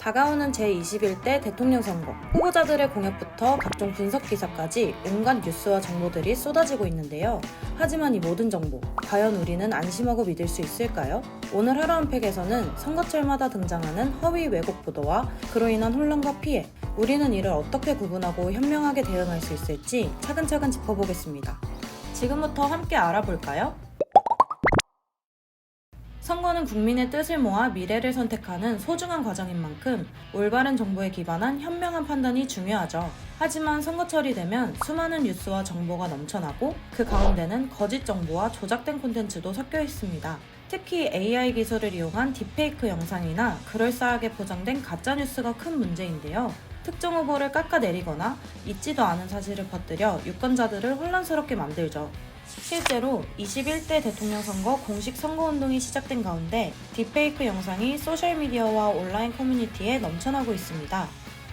다가오는 제21대 대통령 선거, 후보자들의 공약부터 각종 분석 기사까지 온갖 뉴스와 정보들이 쏟아지고 있는데요. 하지만 이 모든 정보, 과연 우리는 안심하고 믿을 수 있을까요? 오늘 하루 팩에서는 선거철마다 등장하는 허위 왜곡 보도와 그로 인한 혼란과 피해, 우리는 이를 어떻게 구분하고 현명하게 대응할 수 있을지 차근차근 짚어보겠습니다. 지금부터 함께 알아볼까요? 선거는 국민의 뜻을 모아 미래를 선택하는 소중한 과정인 만큼 올바른 정보에 기반한 현명한 판단이 중요하죠. 하지만 선거철이 되면 수많은 뉴스와 정보가 넘쳐나고 그 가운데는 거짓 정보와 조작된 콘텐츠도 섞여 있습니다. 특히 AI 기술을 이용한 딥페이크 영상이나 그럴싸하게 포장된 가짜뉴스가 큰 문제인데요. 특정 후보를 깎아내리거나 있지도 않은 사실을 퍼뜨려 유권자들을 혼란스럽게 만들죠. 실제로 21대 대통령 선거 공식 선거운동이 시작된 가운데 딥페이크 영상이 소셜미디어와 온라인 커뮤니티에 넘쳐나고 있습니다.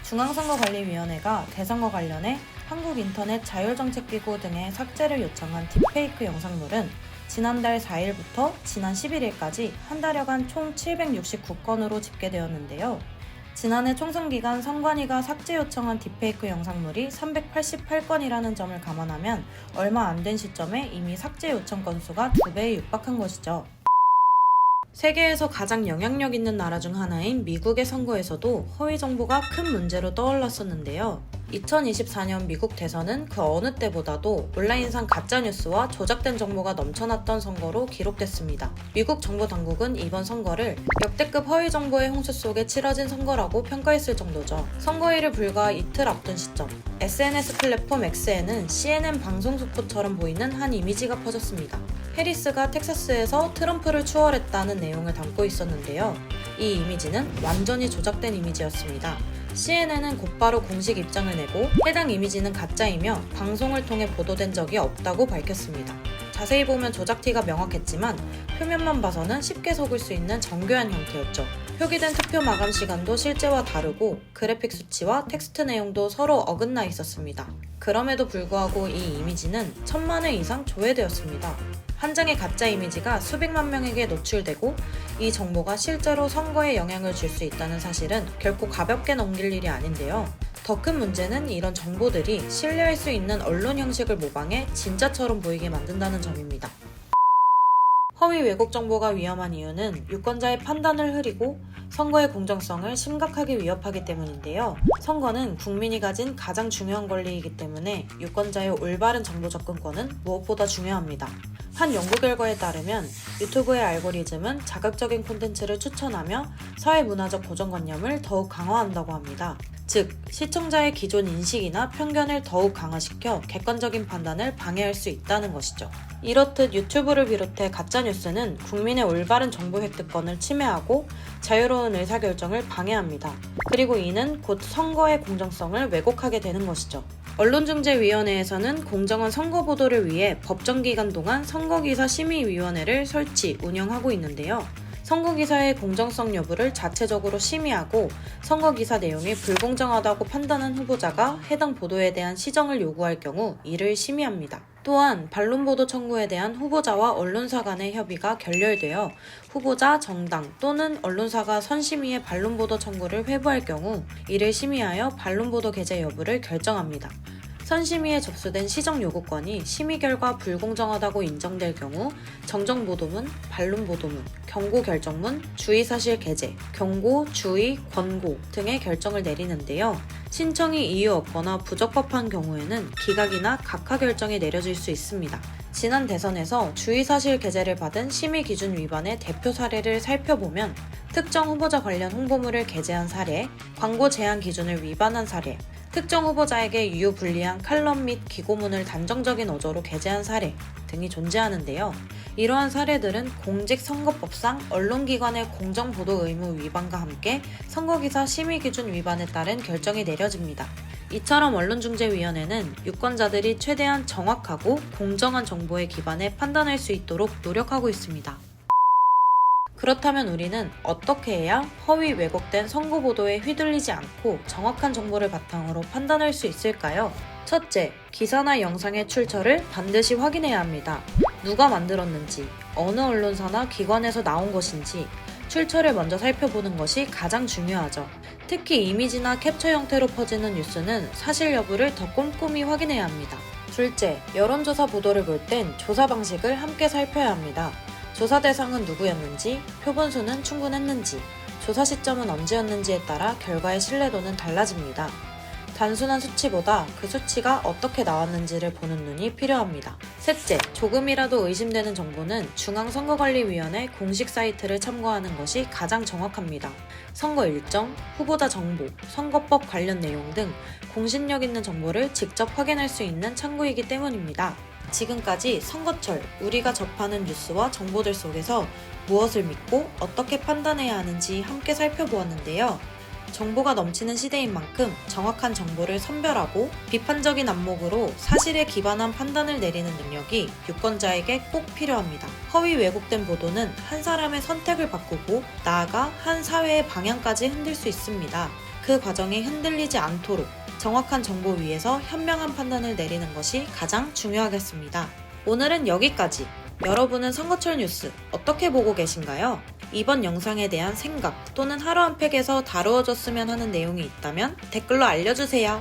중앙선거관리위원회가 대선과 관련해 한국인터넷 자율정책기구 등의 삭제를 요청한 딥페이크 영상물은 지난달 4일부터 지난 11일까지 한 달여간 총 769건으로 집계되었는데요. 지난해 총선 기간 선관위가 삭제 요청한 딥페이크 영상물이 388건이라는 점을 감안하면 얼마 안 된 시점에 이미 삭제 요청 건수가 2배에 육박한 것이죠. 세계에서 가장 영향력 있는 나라 중 하나인 미국의 선거에서도 허위 정보가 큰 문제로 떠올랐었는데요. 2024년 미국 대선은 그 어느 때보다도 온라인상 가짜뉴스와 조작된 정보가 넘쳐났던 선거로 기록됐습니다. 미국 정부 당국은 이번 선거를 역대급 허위 정보의 홍수 속에 치러진 선거라고 평가했을 정도죠. 선거일을 불과 이틀 앞둔 시점, SNS 플랫폼 X에는 CNN 방송 속보처럼 보이는 한 이미지가 퍼졌습니다. 해리스가 텍사스에서 트럼프를 추월했다는 내용을 담고 있었는데요. 이 이미지는 완전히 조작된 이미지였습니다. CNN은 곧바로 공식 입장을 내고 해당 이미지는 가짜이며 방송을 통해 보도된 적이 없다고 밝혔습니다. 자세히 보면 조작티가 명확했지만 표면만 봐서는 쉽게 속을 수 있는 정교한 형태였죠. 표기된 투표 마감 시간도 실제와 다르고 그래픽 수치와 텍스트 내용도 서로 어긋나 있었습니다. 그럼에도 불구하고 이 이미지는 1000만 회 이상 조회되었습니다. 한 장의 가짜 이미지가 수백만 명에게 노출되고 이 정보가 실제로 선거에 영향을 줄 수 있다는 사실은 결코 가볍게 넘길 일이 아닌데요. 더 큰 문제는 이런 정보들이 신뢰할 수 있는 언론 형식을 모방해 진짜처럼 보이게 만든다는 점입니다. 허위 왜곡 정보가 위험한 이유는 유권자의 판단을 흐리고 선거의 공정성을 심각하게 위협하기 때문인데요. 선거는 국민이 가진 가장 중요한 권리이기 때문에 유권자의 올바른 정보 접근권은 무엇보다 중요합니다. 한 연구 결과에 따르면 유튜브의 알고리즘은 자극적인 콘텐츠를 추천하며 사회문화적 고정관념을 더욱 강화한다고 합니다. 즉, 시청자의 기존 인식이나 편견을 더욱 강화시켜 객관적인 판단을 방해할 수 있다는 것이죠. 이렇듯 유튜브를 비롯해 가짜뉴스는 국민의 올바른 정보 획득권을 침해하고 자유로운 의사결정을 방해합니다. 그리고 이는 곧 선거의 공정성을 왜곡하게 되는 것이죠. 언론중재위원회에서는 공정한 선거 보도를 위해 법정 기간 동안 선거기사 심의위원회를 설치, 운영하고 있는데요. 선거기사의 공정성 여부를 자체적으로 심의하고 선거기사 내용이 불공정하다고 판단한 후보자가 해당 보도에 대한 시정을 요구할 경우 이를 심의합니다. 또한 반론보도 청구에 대한 후보자와 언론사 간의 협의가 결렬되어 후보자, 정당 또는 언론사가 선심의의 반론보도 청구를 회부할 경우 이를 심의하여 반론보도 게재 여부를 결정합니다. 선심의에 접수된 시정 요구권이 심의 결과 불공정하다고 인정될 경우 정정보도문, 반론보도문, 경고결정문, 주의사실 게재, 경고, 주의, 권고 등의 결정을 내리는데요. 신청이 이유 없거나 부적법한 경우에는 기각이나 각하 결정이 내려질 수 있습니다. 지난 대선에서 주의사실 게재를 받은 심의 기준 위반의 대표 사례를 살펴보면 특정 후보자 관련 홍보물을 게재한 사례, 광고 제한 기준을 위반한 사례, 특정 후보자에게 유효불리한 칼럼 및 기고문을 단정적인 어조로 게재한 사례 등이 존재하는데요. 이러한 사례들은 공직선거법상 언론기관의 공정보도 의무 위반과 함께 선거기사 심의기준 위반에 따른 결정이 내려집니다. 이처럼 언론중재위원회는 유권자들이 최대한 정확하고 공정한 정보에 기반해 판단할 수 있도록 노력하고 있습니다. 그렇다면 우리는 어떻게 해야 허위 왜곡된 선거 보도에 휘둘리지 않고 정확한 정보를 바탕으로 판단할 수 있을까요? 첫째, 기사나 영상의 출처를 반드시 확인해야 합니다. 누가 만들었는지, 어느 언론사나 기관에서 나온 것인지, 출처를 먼저 살펴보는 것이 가장 중요하죠. 특히 이미지나 캡처 형태로 퍼지는 뉴스는 사실 여부를 더 꼼꼼히 확인해야 합니다. 둘째, 여론조사 보도를 볼 땐 조사 방식을 함께 살펴야 합니다. 조사 대상은 누구였는지, 표본수는 충분했는지, 조사 시점은 언제였는지에 따라 결과의 신뢰도는 달라집니다. 단순한 수치보다 그 수치가 어떻게 나왔는지를 보는 눈이 필요합니다. 셋째, 조금이라도 의심되는 정보는 중앙선거관리위원회 공식 사이트를 참고하는 것이 가장 정확합니다. 선거 일정, 후보자 정보, 선거법 관련 내용 등 공신력 있는 정보를 직접 확인할 수 있는 창구이기 때문입니다. 지금까지 선거철, 우리가 접하는 뉴스와 정보들 속에서 무엇을 믿고 어떻게 판단해야 하는지 함께 살펴보았는데요. 정보가 넘치는 시대인 만큼 정확한 정보를 선별하고 비판적인 안목으로 사실에 기반한 판단을 내리는 능력이 유권자에게 꼭 필요합니다. 허위 왜곡된 보도는 한 사람의 선택을 바꾸고 나아가 한 사회의 방향까지 흔들 수 있습니다. 그 과정에 흔들리지 않도록 정확한 정보 위에서 현명한 판단을 내리는 것이 가장 중요하겠습니다. 오늘은 여기까지. 여러분은 선거철 뉴스 어떻게 보고 계신가요? 이번 영상에 대한 생각 또는 하루 한 팩에서 다루어졌으면 하는 내용이 있다면 댓글로 알려주세요.